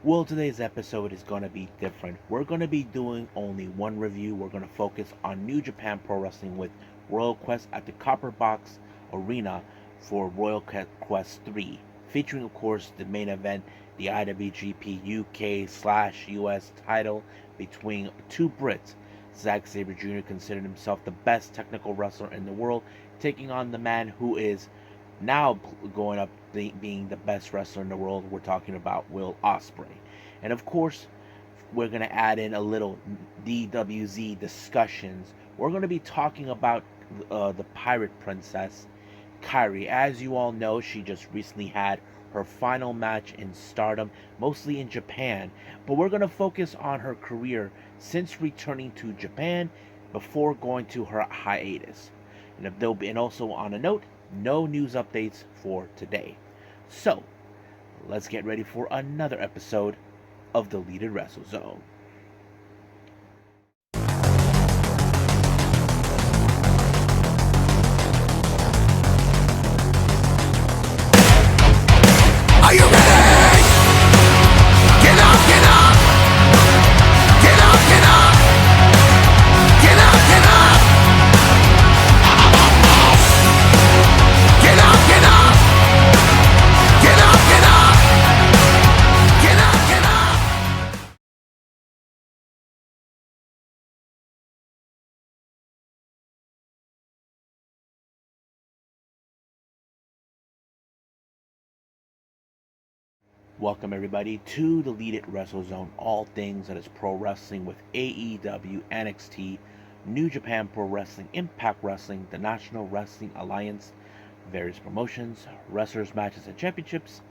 Well, today's episode is going to be different. We're going to be doing only one review. We're going to focus on New Japan Pro Wrestling with Royal Quest at the Copper Box Arena for Royal Quest III, featuring, of course, the main event, the IWGP UK/US title between two Brits. Zack Sabre Jr. considered himself the best technical wrestler in the world, taking on the man who is now going up being the best wrestler in the world. We're talking about Will Ospreay, and of course we're going to add in a little DWZ discussions. We're going to be talking about the pirate princess KAIRI. As you all know, she just recently had her final match in Stardom, mostly in Japan, but we're going to focus on her career since returning to Japan before going to her hiatus. And also on a note, no news updates for today. So, let's get ready for another episode of the Deleted Wrestle Zone. Are you ready? Get up, get up! Get up, get up! Get up, get up! Get up, get up! Get up, get up! Get up, get up! Welcome everybody to the Deleted Wrestle Zone, all things that is pro wrestling with AEW, NXT, New Japan Pro Wrestling, Impact Wrestling, the National Wrestling Alliance, various promotions, wrestlers, matches, and championships.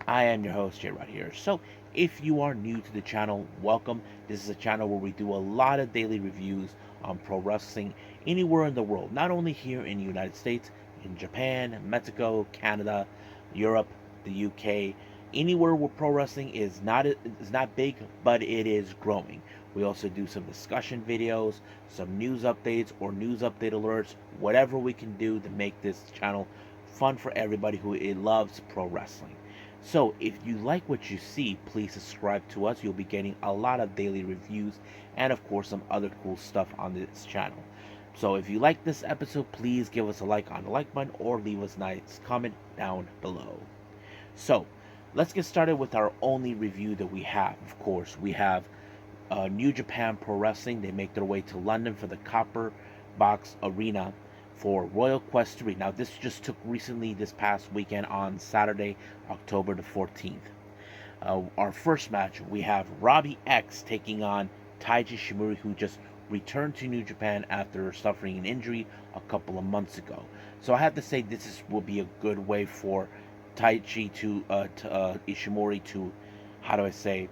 I am your host, J Rod here. So, if you are new to the channel, welcome. This is a channel where we do a lot of daily reviews on pro wrestling anywhere in the world, not only here in the United States, in Japan, Mexico, Canada, Europe, the UK, anywhere where pro wrestling is not big, but it is growing. We also do some discussion videos, some news updates or news update alerts, whatever we can do to make this channel fun for everybody who loves pro wrestling. So if you like what you see, please subscribe to us. You'll be getting a lot of daily reviews and of course some other cool stuff on this channel. So if you like this episode, please give us a like on the like button or leave us a nice comment down below. So let's get started with our only review that we have. Of course, we have New Japan Pro Wrestling. They make their way to London for the Copper Box Arena for Royal Quest III. Now, this just took recently this past weekend on Saturday, October the 14th. Our first match, we have Robbie X taking on Taiji Shimori, who just returned to New Japan after suffering an injury a couple of months ago. So I have to say will be a good way for Taichi Ishimori to, how do I say,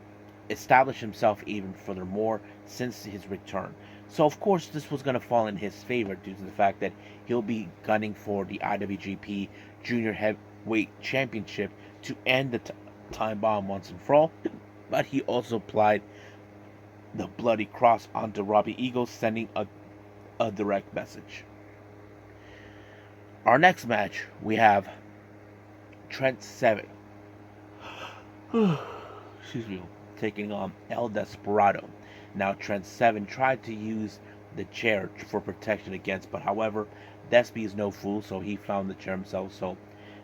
establish himself even furthermore since his return. So of course this was going to fall in his favor due to the fact that he'll be gunning for the IWGP Junior Heavyweight Championship to end the time bomb once and for all. But he also applied the bloody cross onto Robbie Eagle, sending a direct message. Our next match, we have Trent Seven, excuse me, taking on El Desperado. Now Trent Seven tried to use the chair for protection against, but however, Despy is no fool, so he found the chair himself. So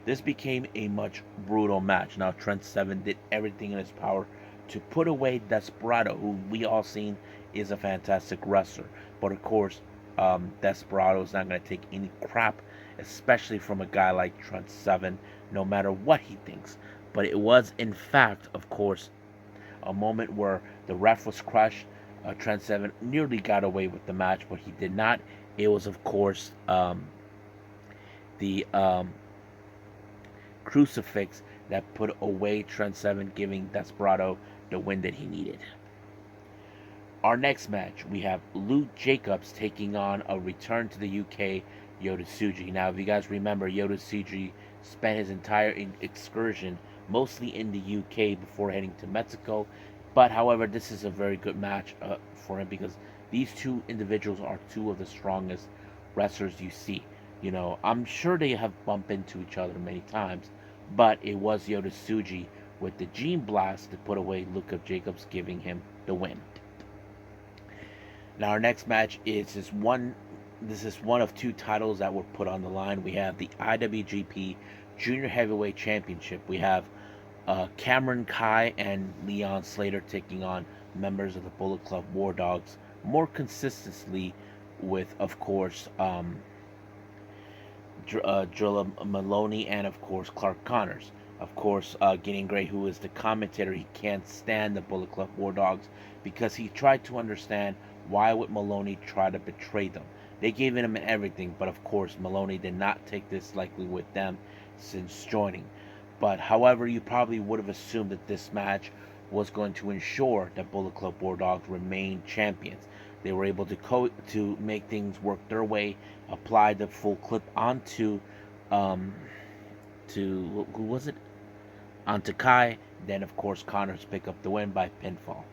this became a much brutal match. Now Trent Seven did everything in his power to put away Desperado, who we all seen is a fantastic wrestler. But of course, Desperado is not going to take any crap, especially from a guy like Trent Seven, no matter what he thinks. But it was, in fact, of course, a moment where the ref was crushed. Trent Seven nearly got away with the match, but he did not. It was, of course, the crucifix that put away Trent Seven, giving Desperado the win that he needed. Our next match, we have Luke Jacobs taking on a return to the UK, Yota Tsuji. Now, if you guys remember, Yota Tsuji spent his entire excursion mostly in the UK before heading to Mexico. But however, this is a very good match for him because these two individuals are two of the strongest wrestlers you see. You know, I'm sure they have bumped into each other many times, but it was Yota Tsuji with the Gene Blast to put away Luke Jacobs, giving him the win. Now our next match is one. This is one of two titles that were put on the line. We have the IWGP Junior Heavyweight Championship. We have Cameron Kai and Leon Slater taking on members of the Bullet Club War Dogs more consistently, with, of course, Drilla Maloney and, of course, Clark Connors. Of course, Gideon Gray, who is the commentator, he can't stand the Bullet Club War Dogs because he tried to understand why would Maloney try to betray them. They gave him everything, but of course Maloney did not take this lightly with them since joining. But however, you probably would have assumed that this match was going to ensure that Bullet Club War Dogs remained champions. They were able to make things work their way, apply the full clip onto to who was it? Onto Kai. Then of course Connors pick up the win by pinfall.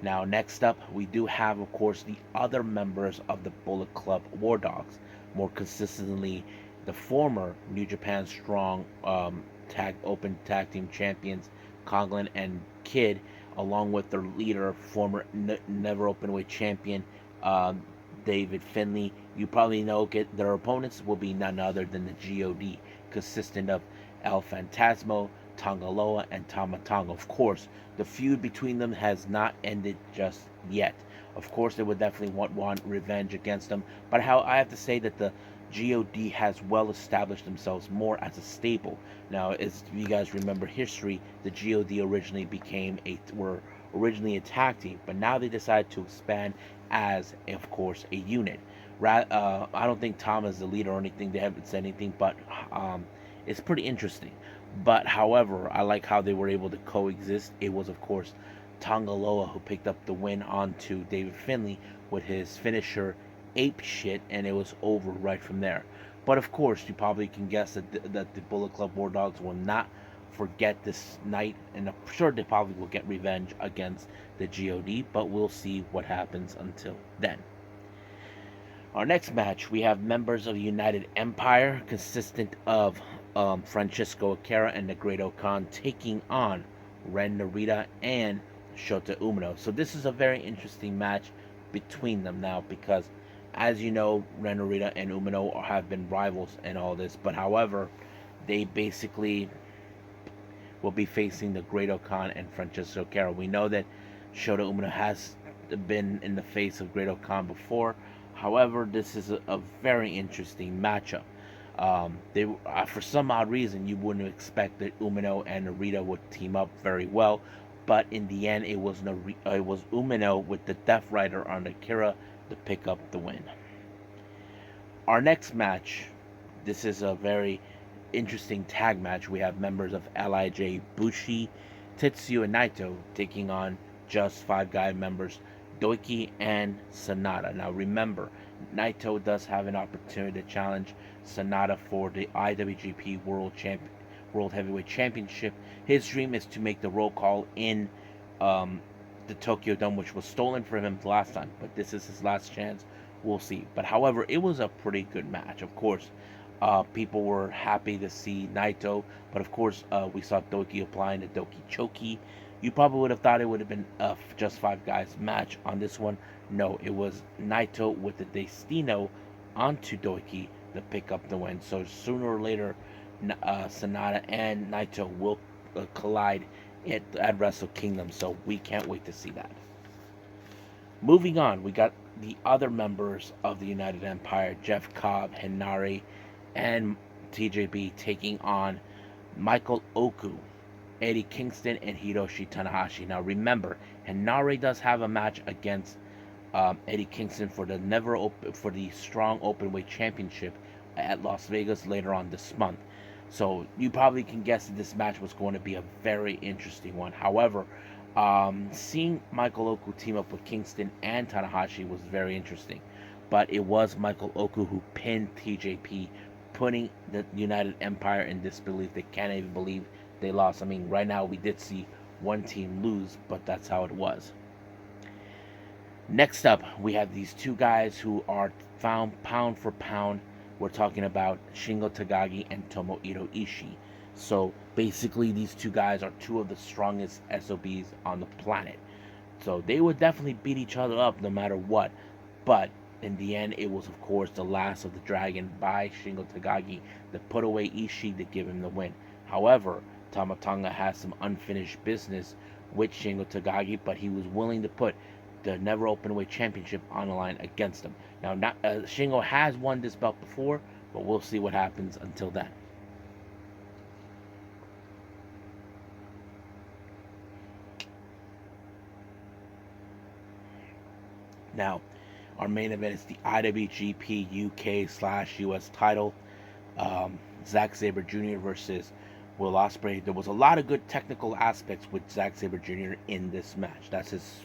Now next up, we do have, of course, the other members of the Bullet Club War Dogs. More consistently, the former New Japan Strong Open Tag Team Champions, Conglin and Kid, along with their leader, former Never Openweight Champion, David Finlay. You probably know their opponents will be none other than the GOD, consisting of El Fantasmo, Tongaloa, and Tama Tonga. Of course, the feud between them has not ended just yet. Of course, they would definitely want revenge against them, but how I have to say that the GOD has well established themselves more as a stable. Now, as you guys remember history, the GOD were originally a tag team, but now they decided to expand as, of course, a unit. I don't think Tom is the leader or anything. They haven't said anything, but it's pretty interesting. But however, I like how they were able to coexist. It was, of course, Tongaloa who picked up the win onto David Finlay with his finisher Ape Shit, and it was over right from there. But of course, you probably can guess that the Bullet Club War Dogs will not forget this night, and I'm sure they probably will get revenge against the GOD, but we'll see what happens until then. Our next match, we have members of United Empire, consistent of Francisco Akira and the Great Khan, taking on Ren Narita and Shota Umino. So this is a very interesting match between them now, because as you know, Ren Narita and Umino have been rivals and all this, but however, they basically will be facing the Great Khan and Francisco Akira. We know that Shota Umino has been in the face of Great Khan before. However, this is a very interesting matchup. For some odd reason, you wouldn't expect that Umino and Narita would team up very well, but in the end, it was Umino with the Death Rider on Akira to pick up the win. Our next match, this is a very interesting tag match. We have members of LIJ Bushi, Tetsuya and Naito taking on just Five Guy members Doiki and Sanada. Now remember, Naito does have an opportunity to challenge Sanada for the IWGP World Heavyweight Championship. His dream is to make the roll call in the Tokyo Dome, which was stolen from him last time, but this is his last chance. We'll see. But however, it was a pretty good match. Of course, people were happy to see Naito, but of course, we saw Doiki applying the Doki Choki. You probably would have thought it would have been a just Five Guys match on this one. No, it was Naito with the Destino onto Doiki to pick up the win. So sooner or later, Sanada and Naito will collide at Wrestle Kingdom. So we can't wait to see that. Moving on, we got the other members of the United Empire, Jeff Cobb, Henare, and TJB taking on Michael Oku, Eddie Kingston, and Hiroshi Tanahashi. Now remember, Henare does have a match against Eddie Kingston for the Strong Openweight Championship at Las Vegas later on this month. So you probably can guess that this match was going to be a very interesting one. However, seeing Michael Oku team up with Kingston and Tanahashi was very interesting. But it was Michael Oku who pinned TJP, putting the United Empire in disbelief. They can't even believe they lost. I mean, right now we did see one team lose, but that's how it was. Next up, we have these two guys who are found pound for pound. We're talking about Shingo Takagi and Tomohiro Ishii. So basically, these two guys are two of the strongest SOBs on the planet. So they would definitely beat each other up no matter what. But in the end, it was, of course, the last of the dragon by Shingo Takagi that put away Ishii to give him the win. However, Tama Tonga has some unfinished business with Shingo Takagi, but he was willing to put the Never Openweight Championship on the line against him. Now, Shingo has won this belt before, but we'll see what happens until then. Now, our main event is the IWGP UK/US title. Zack Sabre Jr. versus Will Ospreay. There was a lot of good technical aspects with Zack Sabre Jr. in this match. That's his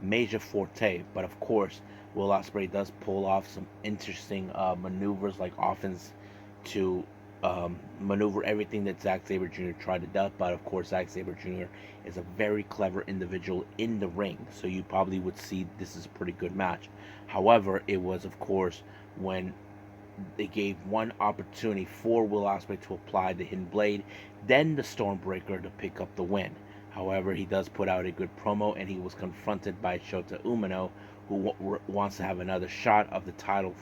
major forte. But of course, Will Ospreay does pull off some interesting maneuvers like offense to maneuver everything that Zack Sabre Jr. tried to do. But of course, Zack Sabre Jr. is a very clever individual in the ring, so you probably would see this is a pretty good match. However, it was, of course, when they gave one opportunity for Will Ospreay to apply the hidden blade, then the Stormbreaker to pick up the win. However, he does put out a good promo, and he was confronted by Shota Umino, who wants to have another shot of the title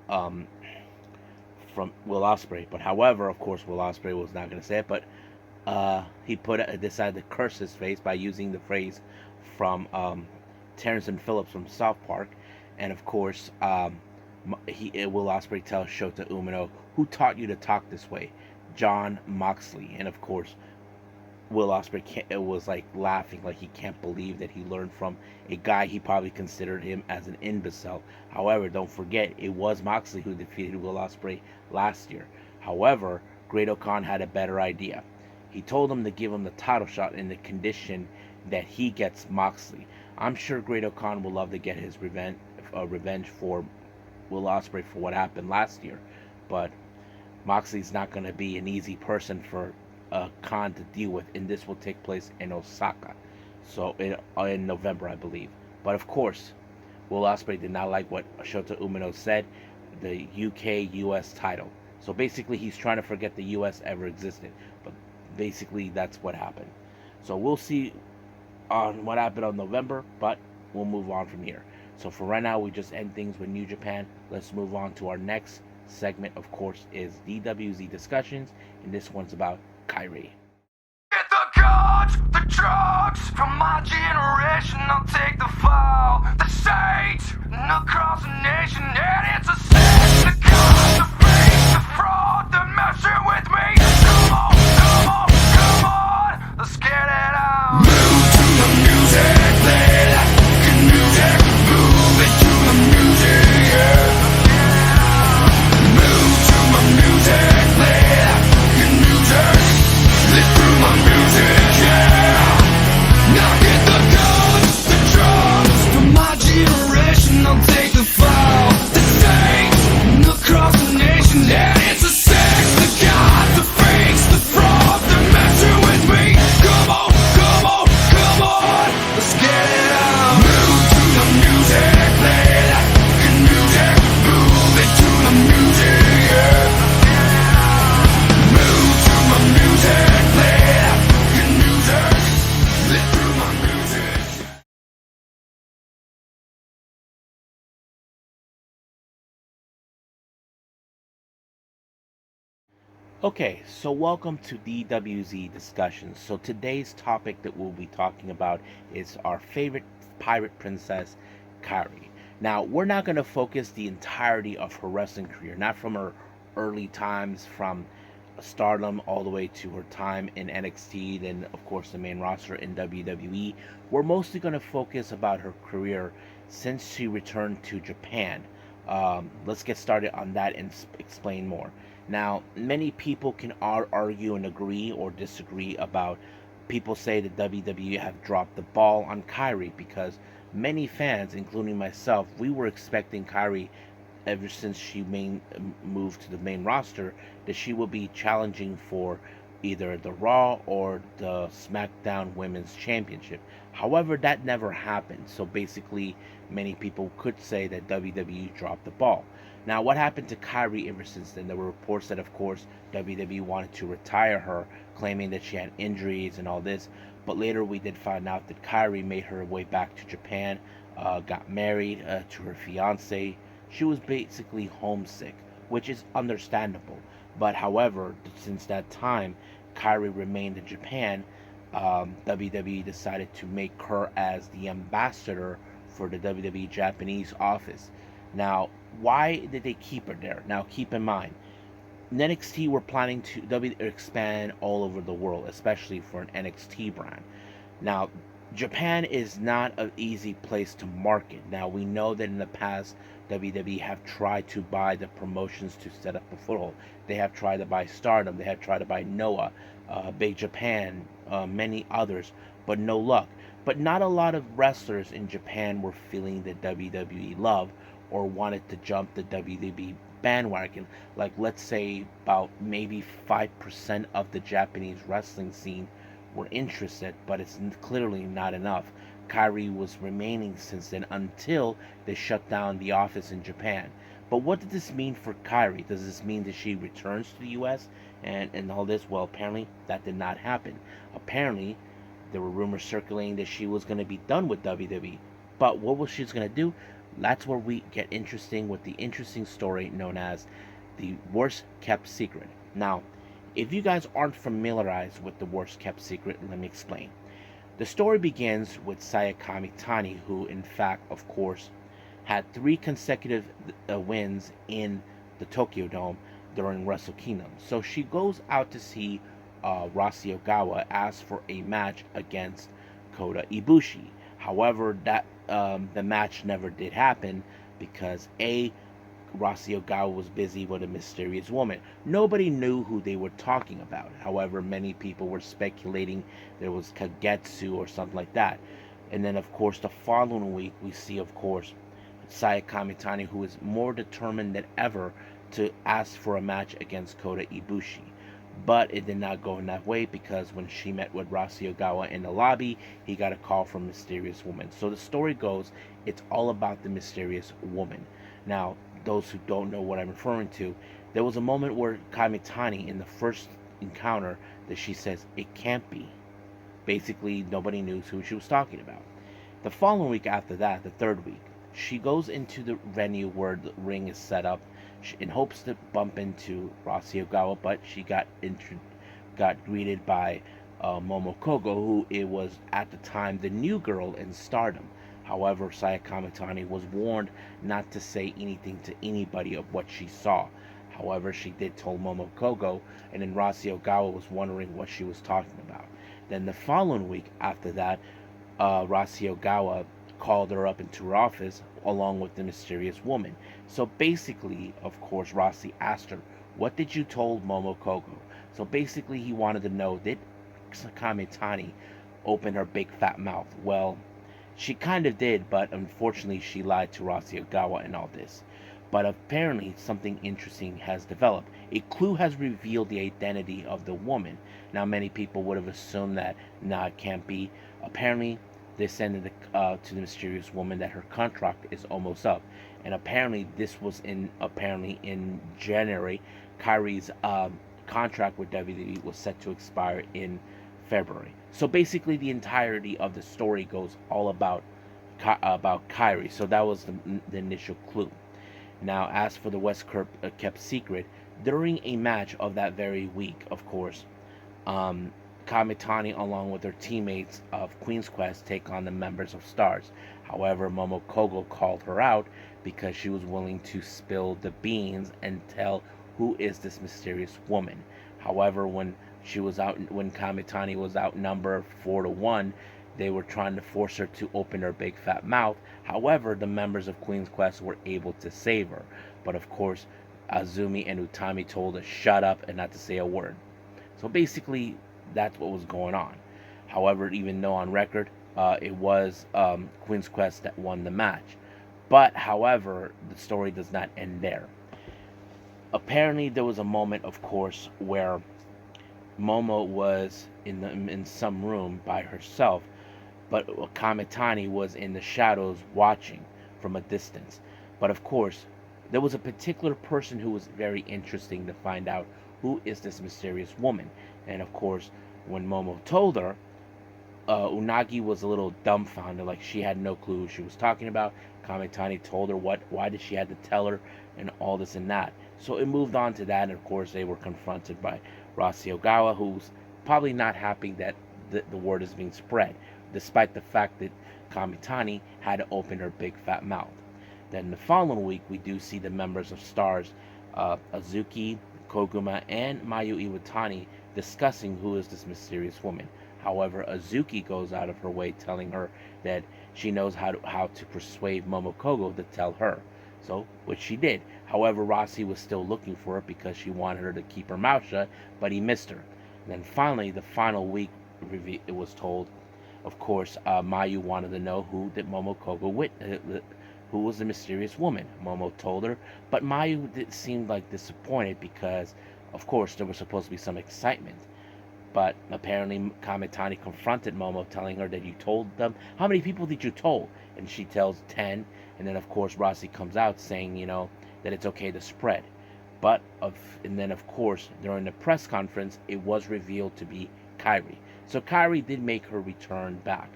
um, from Will Ospreay. But however, of course, Will Ospreay was not going to say it, but he decided to curse his face by using the phrase from Terrence and Phillips from South Park, and of course, Will Ospreay tells Shota Umino, "Who taught you to talk this way?" John Moxley, and of course, Will Ospreay was like laughing, like he can't believe that he learned from a guy he probably considered him as an imbecile. However, don't forget, it was Moxley who defeated Will Ospreay last year. However, Great-O-Khan had a better idea. He told him to give him the title shot in the condition that he gets Moxley. I'm sure Great-O-Khan will love to get his revenge for Will Ospreay for what happened last year, but Moxley's not going to be an easy person for Khan to deal with, and this will take place in Osaka, so in November, I believe. But of course, Will Ospreay did not like what Shota Umino said, the UK-US title. So basically, he's trying to forget the US ever existed. But basically, that's what happened. So we'll see on what happened on November, but we'll move on from here. So for right now, we just end things with New Japan. Let's move on to our next segment, of course, is DWZ Discussions, and this one's about KAIRI. Get the guns, the drugs from my generation. I'll take the fall, the state, across the nation, and it's a sin. The guns, the fake, the fraud, the messing with me. Come on, come on, come on, let's get it on. Move to the music, play like fucking music. Move it to the music, yeah. Move to my music, play like fucking music. Live through my music, yeah. Now get the guns, the drums from my generation. I'll take the fall, the state, across the nation. Yeah, it's a sex, the gods, the fakes, the fraud, they're messing with me. Come on, come on, come on, let's get it on. Move to the music, play that fucking music. Move it to the music, yeah. Move to my music, play that fucking music. Live through my music. Okay, so welcome to DWZ Discussions. So today's topic that we'll be talking about is our favorite pirate princess, KAIRI. Now, we're not going to focus the entirety of her wrestling career, not from her early times from Stardom all the way to her time in NXT, then of course the main roster in WWE. We're mostly going to focus about her career since she returned to Japan. Let's get started on that and explain more. Now, many people can argue and agree or disagree about. People say that WWE have dropped the ball on KAIRI because many fans, including myself, we were expecting KAIRI ever since she moved to the main roster that she will be challenging for either the Raw or the SmackDown Women's Championship. However, that never happened. So basically, many people could say that WWE dropped the ball. Now, what happened to KAIRI ever since then? There were reports that, of course, WWE wanted to retire her, claiming that she had injuries and all this. But later, we did find out that KAIRI made her way back to Japan, got married to her fiance. She was basically homesick, which is understandable. But however, since that time, KAIRI remained in Japan. WWE decided to make her as the ambassador for the WWE Japanese office. Now, why did they keep her there? Now, keep in mind, NXT were planning to expand all over the world, especially for an NXT brand. Now, Japan is not an easy place to market. Now, we know that in the past, WWE have tried to buy the promotions to set up a foothold. They have tried to buy Stardom. They have tried to buy Noah, Big Japan, many others, but no luck. But not a lot of wrestlers in Japan were feeling the WWE love or wanted to jump the WWE bandwagon. Like, let's say about maybe 5% of the Japanese wrestling scene were interested, but it's clearly not enough. KAIRI was remaining since then until they shut down the office in Japan. But what did this mean for KAIRI? Does this mean that she returns to the US and all this? Well, apparently that did not happen. Apparently, there were rumors circulating that she was going to be done with WWE. But what was she going to do? That's where we get interesting with the interesting story known as the worst kept secret. Now, if you guys aren't familiarized with the worst kept secret, let me explain. The story begins with Saya Kamitani, who, in fact, of course, had 3 consecutive wins in the Tokyo Dome during Wrestle Kingdom. So she goes out to see Rossy Ogawa, asks for a match against Kota Ibushi. However, that the match never did happen because Rossy Ogawa was busy with a mysterious woman. Nobody knew who they were talking about. However, many people were speculating there was Kagetsu or something like that. And then, of course, the following week, we see, of course, Saya Kamitani, who is more determined than ever to ask for a match against Kota Ibushi. But it did not go in that way because when she met with Rossy Ogawa in the lobby, he got a call from Mysterious Woman. So the story goes, it's all about the Mysterious Woman. Now, those who don't know what I'm referring to, there was a moment where Kamitani, in the first encounter, that she says, it can't be. Basically, nobody knew who she was talking about. The following week after that, the third week, she goes into the venue where the ring is set up in hopes to bump into Rossy Ogawa, but she got greeted by Momo Kogo, who it was at the time the new girl in Stardom. However, Saya Kamitani was warned not to say anything to anybody of what she saw. However, she did tell Momo Kogo, and then Rossy Ogawa was wondering what she was talking about. Then the following week after that, Rossy Ogawa called her up into her office along with the mysterious woman. So basically, of course, Rossy asked her, what did you told Momo Kogo? So basically, he wanted to know, did Kamitani open her big fat mouth? Well, she kind of did, but unfortunately she lied to Rossy Ogawa and all this. But apparently something interesting has developed. A clue has revealed the identity of the woman. Now many people would have assumed that, nah, it can't be. Apparently they sent it to the mysterious woman that her contract is almost up. And apparently this was in January. KAIRI's contract with WWE was set to expire in February. So basically, the entirety of the story goes all about KAIRI. So that was the initial clue. Now, as for the West kept secret, during a match of that very week, of course, Kamitani, along with her teammates of Queen's Quest, take on the members of Stars. However, Momo Kogo called her out because she was willing to spill the beans and tell who is this mysterious woman. However, when Kamitani was outnumbered 4-1, they were trying to force her to open her big fat mouth. However, the members of Queen's Quest were able to save her. But of course, Azumi and Utami told her shut up and not to say a word. So basically, that's what was going on. However, even though on record, it was Queen's Quest that won the match. But however, the story does not end there. Apparently, there was a moment, of course, where Momo was in some room by herself, but Kamitani was in the shadows watching from a distance. But of course, there was a particular person who was very interesting to find out who is this mysterious woman. And of course, when Momo told her, Unagi was a little dumbfounded, like she had no clue who she was talking about. Kamitani told her why did she had to tell her, and all this and that. So it moved on to that, and of course they were confronted by Rasi Ogawa, who's probably not happy that the word is being spread, despite the fact that Kamitani had to open her big fat mouth. Then the following week, we do see the members of Stars, Azuki, Koguma, and Mayu Iwatani discussing who is this mysterious woman. However, Azuki goes out of her way telling her that she knows how to persuade Momokogo to tell her. So, which she did. However, Rossi was still looking for her because she wanted her to keep her mouth shut, but he missed her. And then finally, the final week, it was told, of course, Mayu wanted to know who did Momokogo who was the mysterious woman. Momo told her, but Mayu seemed like disappointed because, of course, there was supposed to be some excitement. But apparently Kamitani confronted Momo, telling her that you told them. How many people did you told? And she tells 10. And then, of course, Rossi comes out saying, that it's okay to spread. And then, of course, during the press conference, it was revealed to be KAIRI. So KAIRI did make her return back.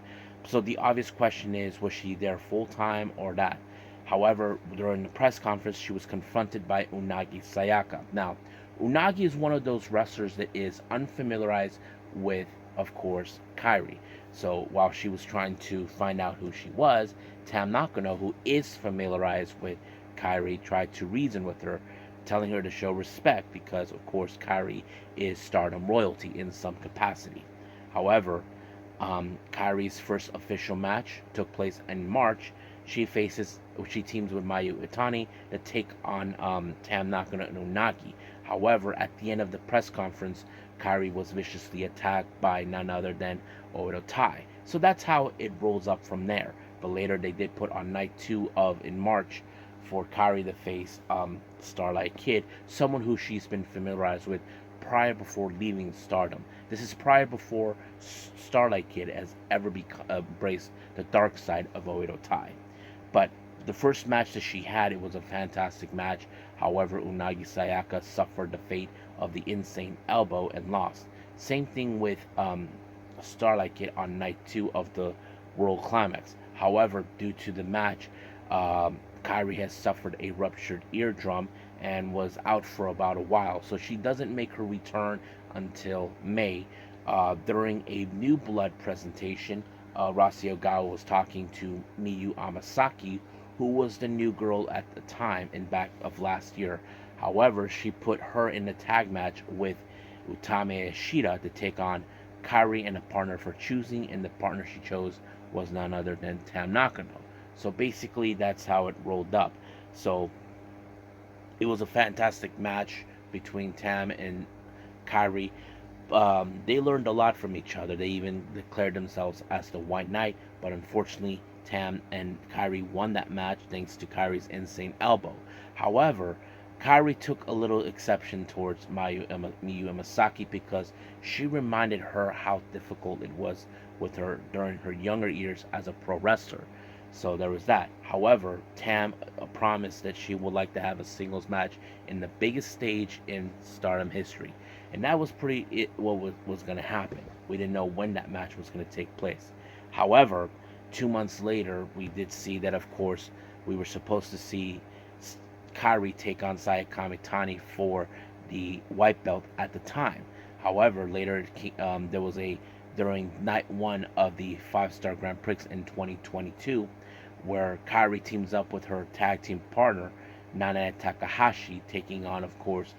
So the obvious question is, was she there full time or that? However, during the press conference, she was confronted by Unagi Sayaka. Now, Unagi is one of those wrestlers that is unfamiliarized with, of course, KAIRI. So while she was trying to find out who she was, Tam Nakano, who is familiarized with KAIRI, tried to reason with her, telling her to show respect because, of course, KAIRI is Stardom royalty in some capacity. However, KAIRI's first official match took place in March. She teams with Mayu Itani to take on Tam Nakano and Unagi. However, at the end of the press conference, KAIRI was viciously attacked by none other than Oedo Tai. So that's how it rolls up from there. But later they did put on night 2 in March for KAIRI to face Starlight Kid, someone who she's been familiarized with prior before leaving Stardom. This is prior before Starlight Kid has ever embraced the dark side of Oedo Tai. But the first match that she had, it was a fantastic match. However, Unagi Sayaka suffered the fate of the insane elbow and lost. Same thing with Starlight Kid on night 2 of the World Climax. However, due to the match, KAIRI has suffered a ruptured eardrum and was out for about a while. So she doesn't make her return until May. During a New Blood presentation, Rasi Ogawa was talking to Miyu Amasaki, who was the new girl at the time in back of last year. However, she put her in a tag match with Utame Ishida to take on KAIRI and a partner for choosing, and the partner she chose was none other than Tam Nakano. So basically, that's how it rolled up. So it was a fantastic match between Tam and KAIRI. They learned a lot from each other. They even declared themselves as the White Knight, but unfortunately, Tam and KAIRI won that match thanks to KAIRI's insane elbow. However, KAIRI took a little exception towards Miyu Amasaki because she reminded her how difficult it was with her during her younger years as a pro wrestler. So there was that. However, Tam promised that she would like to have a singles match in the biggest stage in Stardom history. And that was what was going to happen. We didn't know when that match was going to take place. However, 2 months later, we did see that, of course, we were supposed to see KAIRI take on Saya Kamitani for the white belt at the time. However, later there was during night 1 of the 5-Star Grand Prix in 2022, where KAIRI teams up with her tag team partner Nana Takahashi, taking on, of course,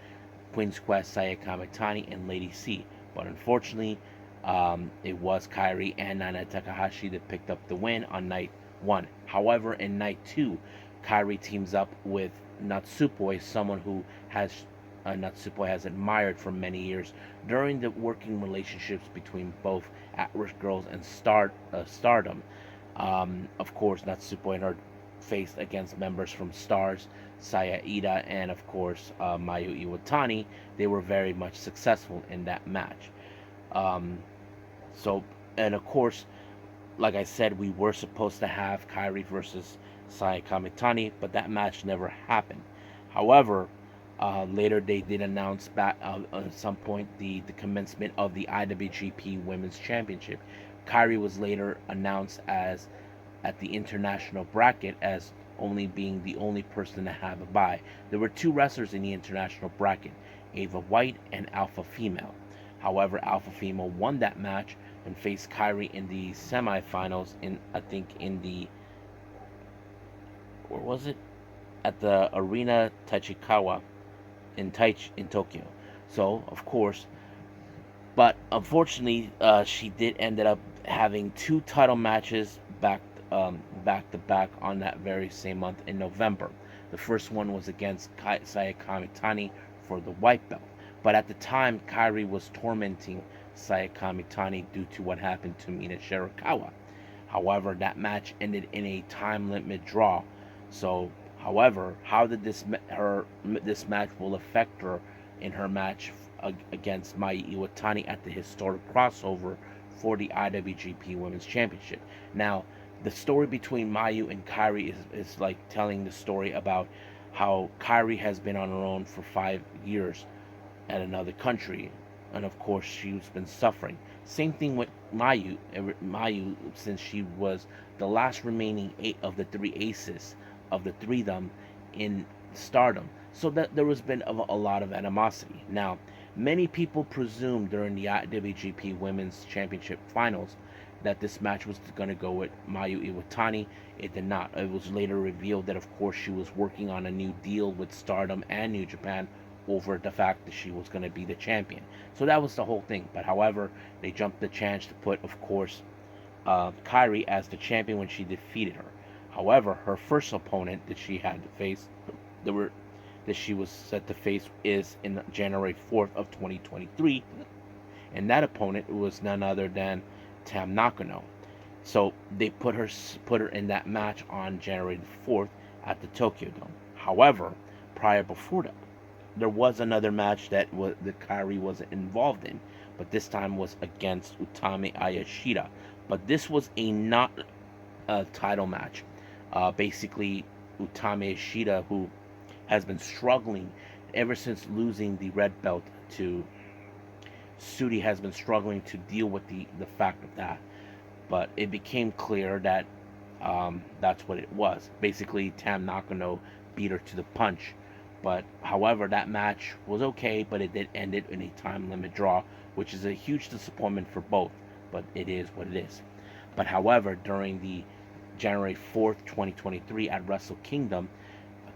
Queen's Quest, Saya Kamitani, and Lady C. But unfortunately, it was KAIRI and Nana Takahashi that picked up the win on night 1. However, in night 2, KAIRI teams up with Natsupoi, someone who Natsupoi has admired for many years during the working relationships between both At-Risk Girls and Stardom. Of course, Natsupoi and her faced against members from Stars, Saya Ida, and of course Mayu Iwatani. They were very much successful in that match. And of course, like I said, we were supposed to have KAIRI versus Saya Kamitani, but that match never happened. However, later they did announce back at some point the commencement of the IWGP Women's Championship. Kairi was later announced as at the international bracket as only being the only person to have a bye. There were two wrestlers in the international bracket, Ava White and Alpha Female. However, Alpha Female won that match and faced Kairi in the semifinals in I think in the where was it? At the Arena Tachikawa in Tokyo. So, of course, but unfortunately, she did ended up having two title matches back to back on that very same month in November. The first one was against Saya Kamitani for the white belt, but at the time, Kairi was tormenting Saya Kamitani due to what happened to Mina Shirakawa. However, that match ended in a time limit draw. So, however, how did this match will affect her in her match against Mai Iwatani at the historic crossover for the IWGP Women's Championship? Now, the story between Mayu and Kairi is like telling the story about how Kairi has been on her own for 5 years at another country, and of course she's been suffering. Same thing with Mayu, since she was the last remaining eight of the three aces of the threedom in Stardom, so that there has been a lot of animosity. Now, many people presumed during the IWGP Women's Championship Finals that this match was going to go with Mayu Iwatani. It did not. It was later revealed that, of course, she was working on a new deal with Stardom and New Japan over the fact that she was going to be the champion. So that was the whole thing. But however, they jumped the chance to put, of course, Kairi as the champion when she defeated her. However, her first opponent that she had to face, that she was set to face, is in January 4th of 2023, and that opponent was none other than Tam Nakano. So they put her in that match on January the 4th at the Tokyo Dome. However, prior before that, there was another match that Kairi wasn't involved in, but this time was against Utami Ayashida. But this was not a title match. Basically, Utami Ayashida, who has been struggling ever since losing the red belt to Sudi, has been struggling to deal with the fact of that. But it became clear that that's what it was. Basically, Tam Nakano beat her to the punch. But however, that match was okay, but it did end it in a time limit draw, which is a huge disappointment for both. But it is what it is. But however, during the January 4th, 2023 at Wrestle Kingdom,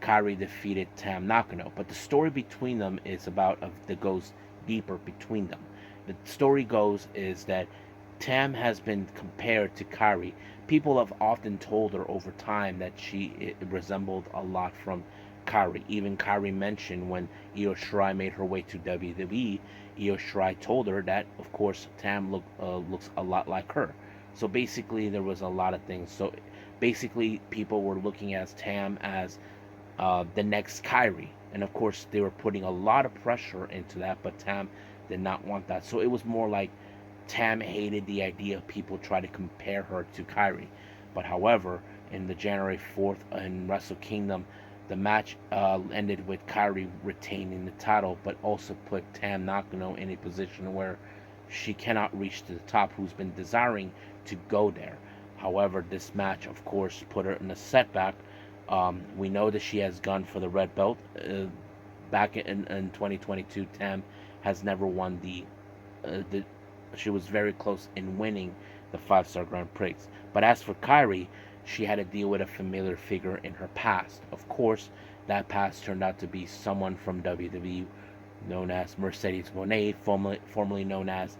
Kairi defeated Tam Nakano. But the story between them is that goes deeper between them. The story goes is that Tam has been compared to Kairi. People have often told her over time that she resembled a lot from Kairi. Even Kairi mentioned when Io Shirai made her way to WWE, Io Shirai told her that, of course, Tam looks a lot like her. So basically, there was a lot of things. So basically, people were looking at Tam as the next Kairi. And of course, they were putting a lot of pressure into that, but Tam did not want that. So it was more like Tam hated the idea of people trying to compare her to Kairi. But however, in the January 4th in Wrestle Kingdom, the match ended with Kairi retaining the title, but also put Tam Nakano in a position where she cannot reach to the top, who's been desiring to go there. However, this match, of course, put her in a setback. We know that she has gone for the red belt. Back in 2022, Tam has never won the. She was very close in winning the 5-star Grand Prix. But as for Kairi, she had to deal with a familiar figure in her past. Of course, that past turned out to be someone from WWE known as Mercedes Moné, formerly known as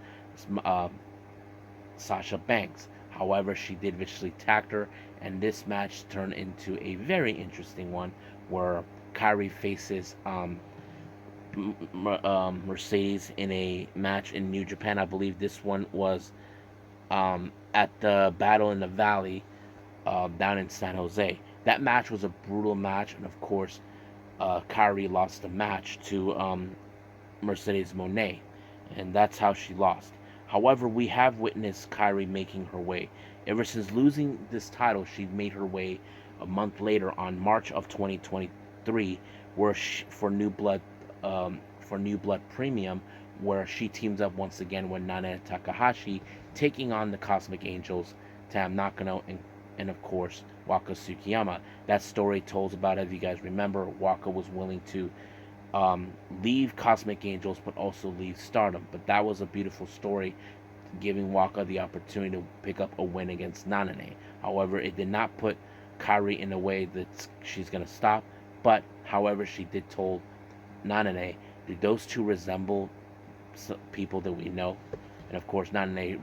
Sasha Banks. However, she did viciously attack her, and this match turned into a very interesting one where Kairi faces Mercedes in a match in New Japan. I believe this one was at the Battle in the Valley down in San Jose. That match was a brutal match, and of course, Kairi lost the match to Mercedes Moné, and that's how she lost. However, we have witnessed Kairi making her way. Ever since losing this title, she made her way a month later on March of 2023 for New Blood, Premium, where she teams up once again with Nana Takahashi, taking on the Cosmic Angels, Tam Nakano, and of course Waka Tsukiyama. That story tells about, if you guys remember, Waka was willing to leave Cosmic Angels, but also leave Stardom. But that was a beautiful story, giving Waka the opportunity to pick up a win against Nanane. However, it did not put Kairi in a way that she's going to stop. But, however, she did told Nanane, do those two resemble people that we know? And of course, Nanane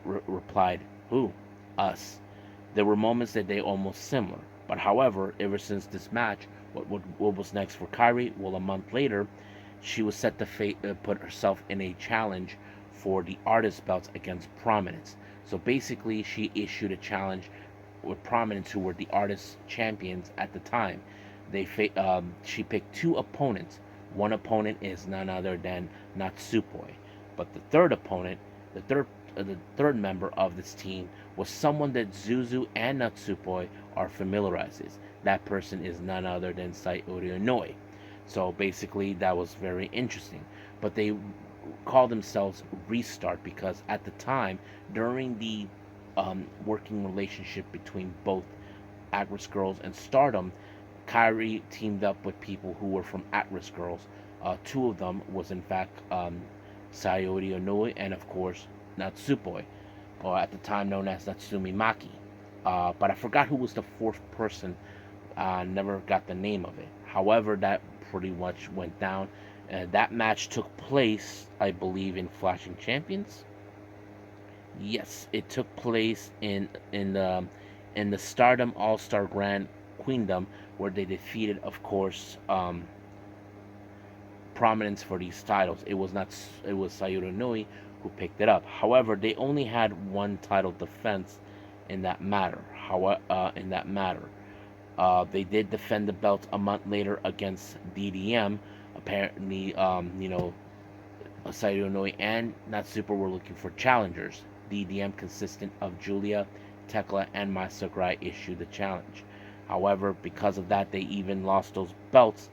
replied, who? Us. There were moments that they almost similar. But however, ever since this match, what was next for Kairi? Well, a month later, she was set to put herself in a challenge for the artist belts against Prominence. So basically, she issued a challenge with Prominence, who were the artist champions at the time. She picked two opponents. One opponent is none other than Natsupoi, but the third opponent, the third member of this team, was someone that Zuzu and Natsupoi are familiarized with. That person is none other than Sayuri Inouye. So basically, that was very interesting. But they call themselves Restart because at the time, during the working relationship between both At-Risk Girls and Stardom, Kairi teamed up with people who were from At-Risk Girls. Two of them was in fact Sayori Inouye and of course Natsupoi, or at the time known as Natsumi Maki. But I forgot who was the fourth person. Never got the name of it. However, that pretty much went down. That match took place, I believe, in Flashing Champions. Yes, it took place in the Stardom All Star Grand Queendom, where they defeated, of course, Prominence for these titles. It was not. It was Sayuri Inouye who picked it up. However, they only had one title defense in that matter. They did defend the belt a month later against DDM. Apparently, Sayuri Inouye and Natsupa were looking for challengers. DDM, consistent of Julia, Tekla, and Mai Sakurai, issued the challenge. However, because of that, they even lost those belts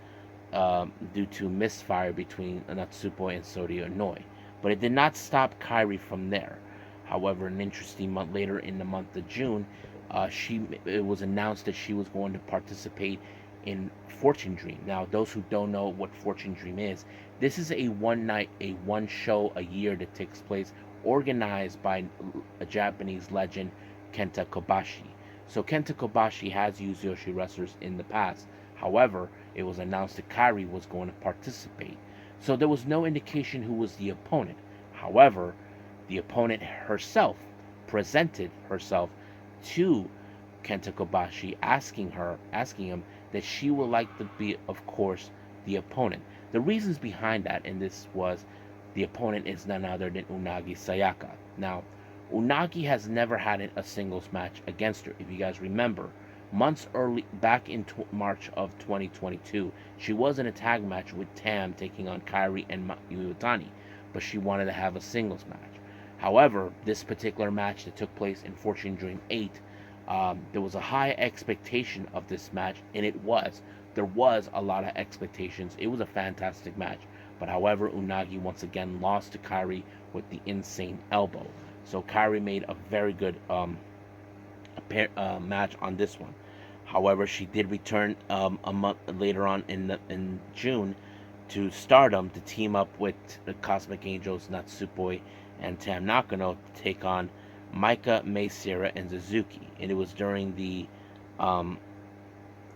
due to misfire between Natsupoi and Sayuri Inouye. But it did not stop Kairi from there. However, an interesting month later, in the month of June, it was announced that she was going to participate in Fortune Dream. Now, those who don't know what Fortune Dream is, this is a one show a year that takes place, organized by a Japanese legend, Kenta Kobashi. So Kenta Kobashi has used Yoshi wrestlers in the past. However, it was announced that Kairi was going to participate. So there was no indication who was the opponent. However, the opponent herself presented herself to Kenta Kobashi, asking him that she would like to be, of course, the opponent. The reasons behind that, and this was, the opponent is none other than Unagi Sayaka. Now, Unagi has never had a singles match against her. If you guys remember, months early, back in March of 2022, she was in a tag match with Tam taking on Kairi and Mayu Iwatani, but she wanted to have a singles match. However, this particular match that took place in Fortune Dream 8, there was a high expectation of this match, and there was a lot of expectations. It was a fantastic match. But however, Unagi once again lost to Kairi with the insane elbow. So Kairi made a very good match on this one. However, she did return a month later on in June to Stardom to team up with the Cosmic Angels, Natsupoi, and Tam Nakano to take on Maika, Mei Seira, and Suzuki. And it was during the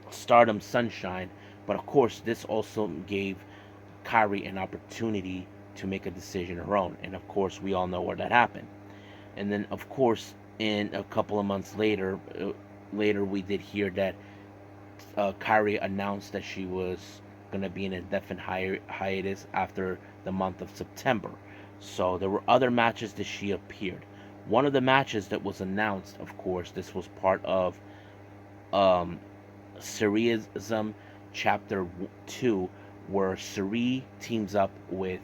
Stardom Sunshine. But of course, this also gave Kairi an opportunity to make a decision of her own. And of course, we all know where that happened. And then, of course, in a couple of months later, we did hear that Kairi announced that she was going to be in a indefinite hiatus after the month of September. So there were other matches that she appeared. One of the matches that was announced, of course, this was part of Serialism Chapter 2, where Suri teams up with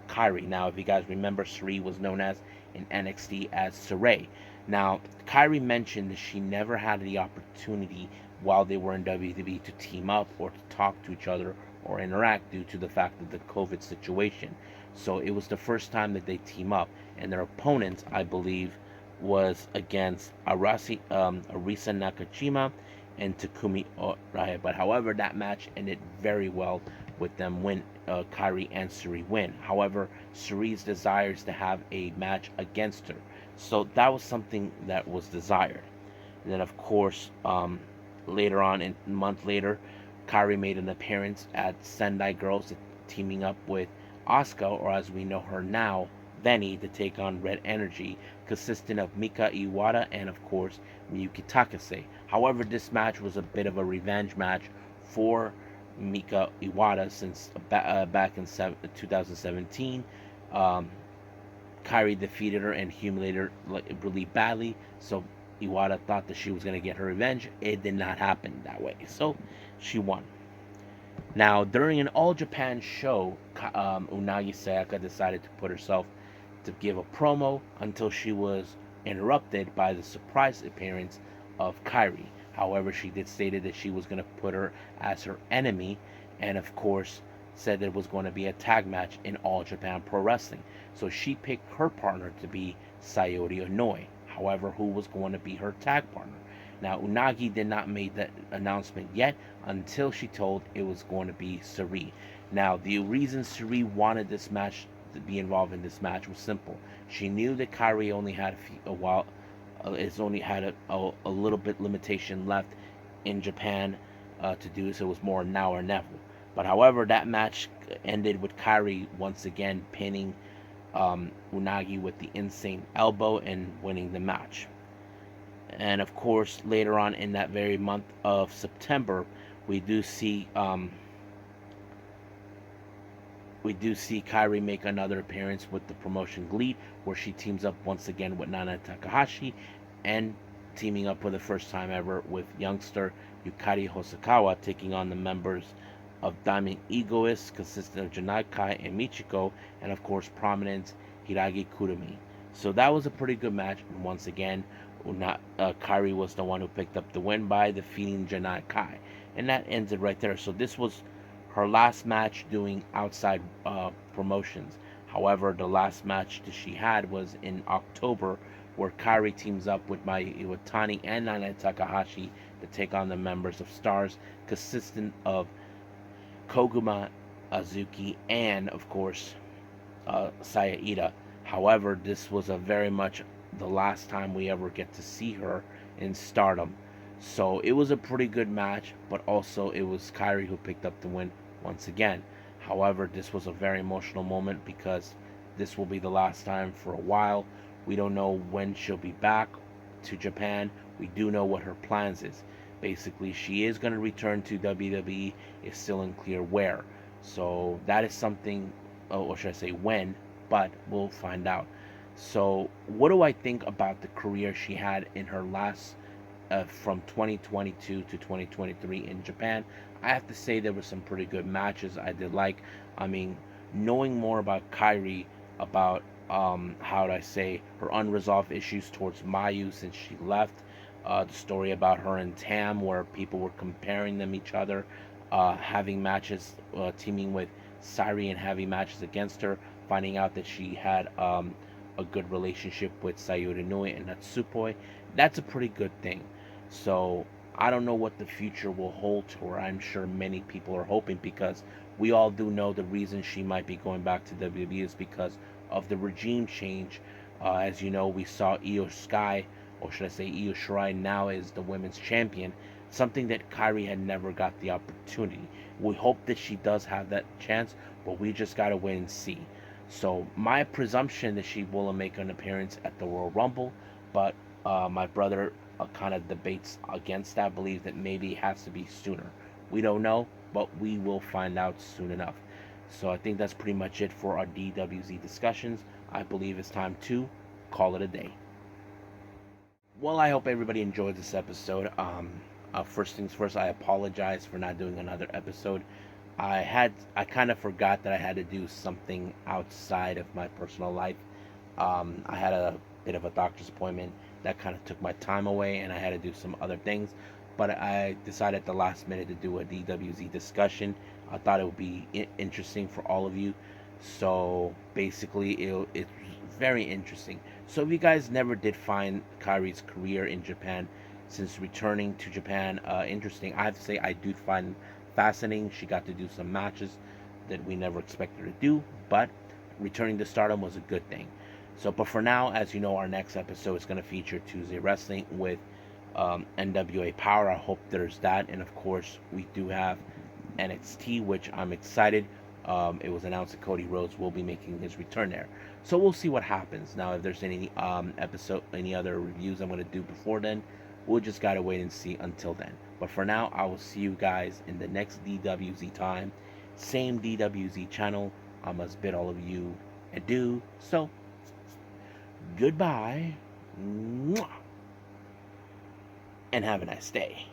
Kairi. Now, if you guys remember, Suri was known as in NXT as Saray. Now, Kairi mentioned that she never had the opportunity while they were in WWE to team up or to talk to each other or interact due to the fact of the COVID situation. So it was the first time that they team up, and their opponents, I believe, was against Arisa Nakajima and Takumi Raya. But however, that match ended very well with them Kairi and Suri win. However, Suri's desires to have a match against her, so that was something that was desired. And then, of course, later on, a month later, Kairi made an appearance at Sendai Girls, teaming up with Asuka, or as we know her now, Veni, to take on Red Energy, consisting of Mika Iwata and, of course, Miyuki Takase. However, this match was a bit of a revenge match for Mika Iwata, since back in 2017, Kairi defeated her and humiliated her really badly. So Iwata thought that she was going to get her revenge. It did not happen that way. So she won. Now, during an All Japan show, Unagi Sayaka decided to put herself to give a promo until she was interrupted by the surprise appearance of Kairi. However, she did stated that she was going to put her as her enemy, and of course said that it was going to be a tag match in All Japan Pro Wrestling. So she picked her partner to be Sayori Onoi. However, who was going to be her tag partner? Now, Unagi did not make that announcement yet until she told it was going to be Suri. Now, the reason Suri wanted this match to be involved in this match was simple. She knew that Kairi only had a while, it's only had a little bit limitation left in Japan to do, so it was more now or never. But however, that match ended with Kairi once again pinning Unagi with the insane elbow and winning the match. And of course, later on in that very month of September, we do see Kairi make another appearance with the promotion GLEAT, where she teams up once again with Nana Takahashi, and teaming up for the first time ever with youngster Yukari Hosokawa, taking on the members of Diamond Egoists, consisting of Janai Kai and Michiko, and of course prominent Hiragi Kurumi. So that was a pretty good match, and once again, Kairi was the one who picked up the win by defeating Janai Kai, and that ended right there. So this was her last match doing outside promotions. However, the last match that she had was in October, where Kairi teams up with Mayu Iwatani and Nana Takahashi to take on the members of Stars, consistent of Koguma Azuki and, of course, Saya Ida. However, this was a very much the last time we ever get to see her in Stardom. So it was a pretty good match, but also it was Kairi who picked up the win once again. However, this was a very emotional moment because this will be the last time for a while. We don't know when she'll be back to Japan. We do know what her plans is. Basically, she is going to return to WWE. It's still unclear where. So that is something, or should I say when, but we'll find out. So what do I think about the career she had in her last from 2022 to 2023 in Japan? I have to say there were some pretty good matches I did like. I mean, knowing more about Kairi, about how do I say, her unresolved issues towards Mayu since she left, the story about her and Tam where people were comparing them each other, having matches, teaming with Sairi and having matches against her, finding out that she had a good relationship with Sayuri Nui and Natsupoi. That's a pretty good thing. So I don't know what the future will hold to her. I'm sure many people are hoping, because we all do know the reason she might be going back to WWE is because of the regime change. As you know, we saw Io Sky, or should I say Io Shirai, now is the women's champion, something that Kairi had never got the opportunity. We hope that she does have that chance, but we just gotta wait and see. So my presumption that she will make an appearance at the Royal Rumble, but my brother kind of debates against that, believes that maybe it has to be sooner. We don't know, but we will find out soon enough. So I think that's pretty much it for our DWZ discussions. I believe it's time to call it a day. Well, I hope everybody enjoyed this episode. First things first, I apologize for not doing another episode. I kind of forgot that I had to do something outside of my personal life. I had a bit of a doctor's appointment that kind of took my time away, and I had to do some other things. but I decided at the last minute to do a DWZ discussion. I thought it would be interesting for all of you. So basically, it's very interesting. So if you guys never did find Kairi's career in Japan since returning to Japan interesting, I have to say I do find fascinating. She got to do some matches that we never expected her to do, but returning to Stardom was a good thing. So, but for now, as you know, our next episode is going to feature Tuesday Wrestling with NWA Power. I hope there's that, and of course, we do have NXT, which I'm excited. It was announced that Cody Rhodes will be making his return there, so we'll see what happens. Now, if there's any any other reviews I'm going to do before then, we'll just gotta wait and see until then. But for now, I will see you guys in the next DWZ time, same DWZ channel. I must bid all of you adieu. So, goodbye, and have a nice day.